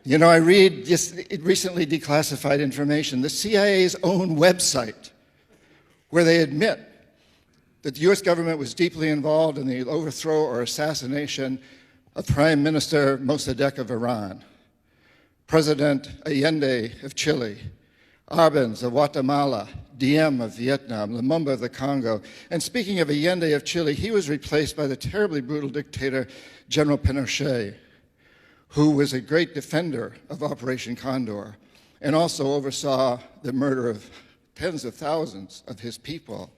You know, I read just recently declassified information, the CIA's own website, where they admit that the US government was deeply involved in the overthrow or assassination of Prime Minister Mossadegh of Iran, President Allende of Chile, Arbenz of Guatemala, Diem of Vietnam, Lumumba of the Congo. And speaking of Allende of Chile, he was replaced by the terribly brutal dictator General Pinochet, who was a great defender of Operation Condor and also oversaw the murder of tens of thousands of his people,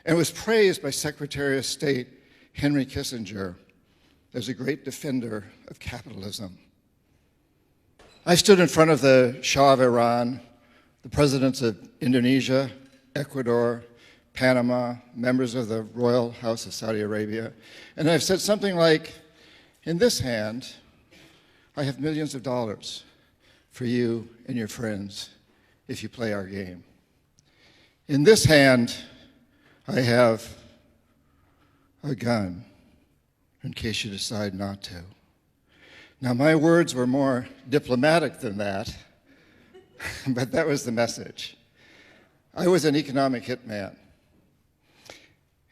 and was praised by Secretary of State Henry Kissinger as a great defender of capitalism. I stood in front of the Shah of Iran, the presidents of Indonesia, Ecuador, Panama, members of the Royal House of Saudi Arabia, and I've said something like, in this hand, I have millions of dollars for you and your friends if you play our game. In this hand, I have a gun in case you decide not to. Now, my words were more diplomatic than that, but that was the message. I was an economic hitman.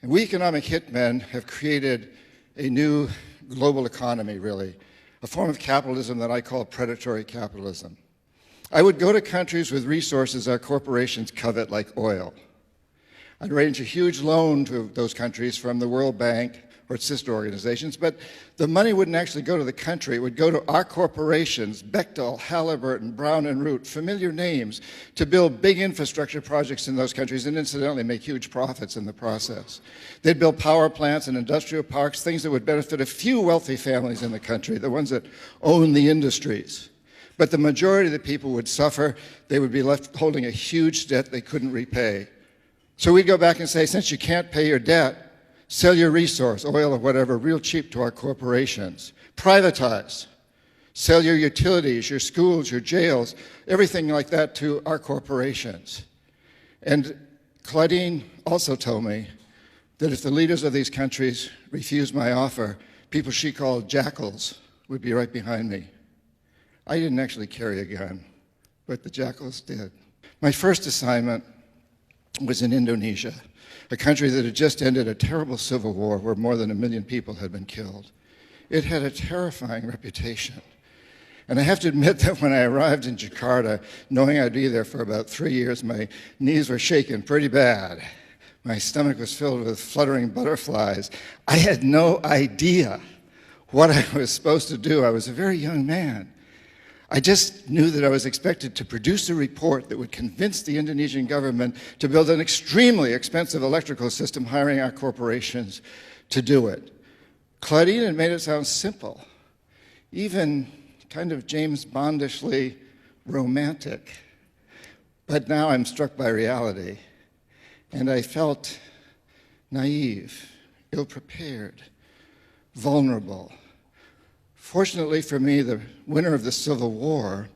And we economic hitmen have created a new global economy, really, a form of capitalism that I call predatory capitalism. I would go to countries with resources our corporations covet, like oil. I'd arrange a huge loan to those countries from the World Bank or its sister organizations, but the money wouldn't actually go to the country. It would go to our corporations, Bechtel, Halliburton, Brown and Root, familiar names, to build big infrastructure projects in those countries and incidentally make huge profits in the process. They'd build power plants and industrial parks, things that would benefit a few wealthy families in the country, the ones that own the industries. But the majority of the people would suffer. They would be left holding a huge debt they couldn't repay. So we'd go back and say, since you can't pay your debt, sell your resource, oil or whatever, real cheap to our corporations. Privatize. Sell your utilities, your schools, your jails, everything like that to our corporations. And Claudine also told me that if the leaders of these countries refused my offer, people she called jackals would be right behind me. I didn't actually carry a gun, but the jackals did. My first assignment was in Indonesia, a country that had just ended a terrible civil war where more than 1 million people had been killed. It had a terrifying reputation. And I have to admit that when I arrived in Jakarta, knowing I'd be there for about 3 years, my knees were shaking pretty bad. My stomach was filled with fluttering butterflies. I had no idea what I was supposed to do. I was a very young man. I just knew that I was expected to produce a report that would convince the Indonesian government to build an extremely expensive electrical system, hiring our corporations to do it. Claudine had made it sound simple, even kind of James Bondishly romantic. But now I'm struck by reality, and I felt naive, ill-prepared, vulnerable. Fortunately for me, the winner of the Civil War,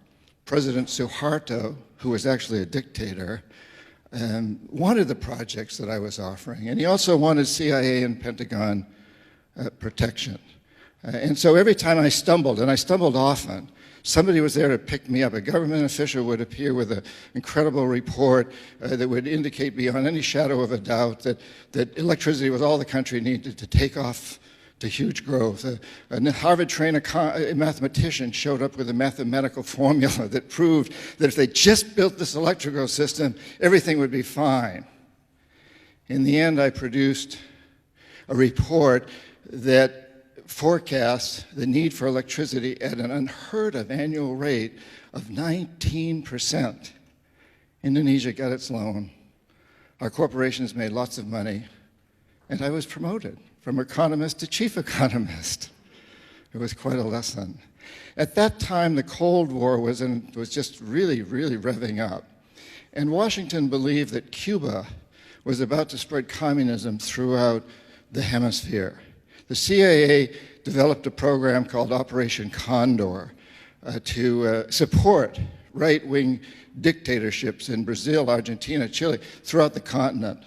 President Suharto, who was actually a dictator, wanted the projects that I was offering, and he also wanted CIA and Pentagon protection. And so every time I stumbled, and I stumbled often, somebody was there to pick me up. A government official would appear with an incredible report that would indicate beyond any shadow of a doubt that electricity was all the country needed to take off to huge growth. A Harvard-trained mathematician showed up with a mathematical formula that proved that if they just built this electrical system, everything would be fine. In the end, I produced a report that forecasts the need for electricity at an unheard of annual rate of 19%. Indonesia got its loan. Our corporations made lots of money, and I was promoted from economist to chief economist. It was quite a lesson. At that time, the Cold War was just really, really revving up. And Washington believed that Cuba was about to spread communism throughout the hemisphere. The CIA developed a program called Operation Condor to support right-wing dictatorships in Brazil, Argentina, Chile, throughout the continent.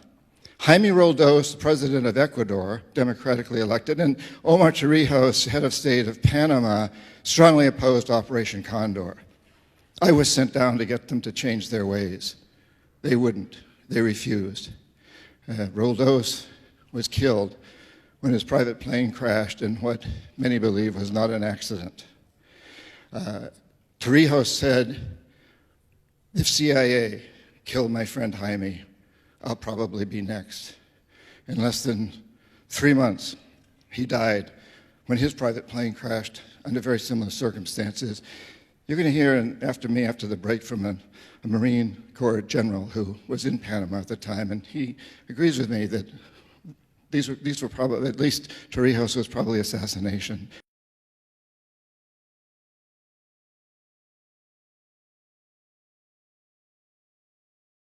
Jaime Roldos, the president of Ecuador, democratically elected, and Omar Torrijos, head of state of Panama, strongly opposed Operation Condor. I was sent down to get them to change their ways. They wouldn't. They refused. Roldos was killed when his private plane crashed in what many believe was not an accident. Torrijos said, if CIA killed my friend Jaime, I'll probably be next. In less than 3 months, he died when his private plane crashed under very similar circumstances. You're going to hear after the break, from a Marine Corps general who was in Panama at the time, and he agrees with me that these were probably, at least Torrijos was probably assassination.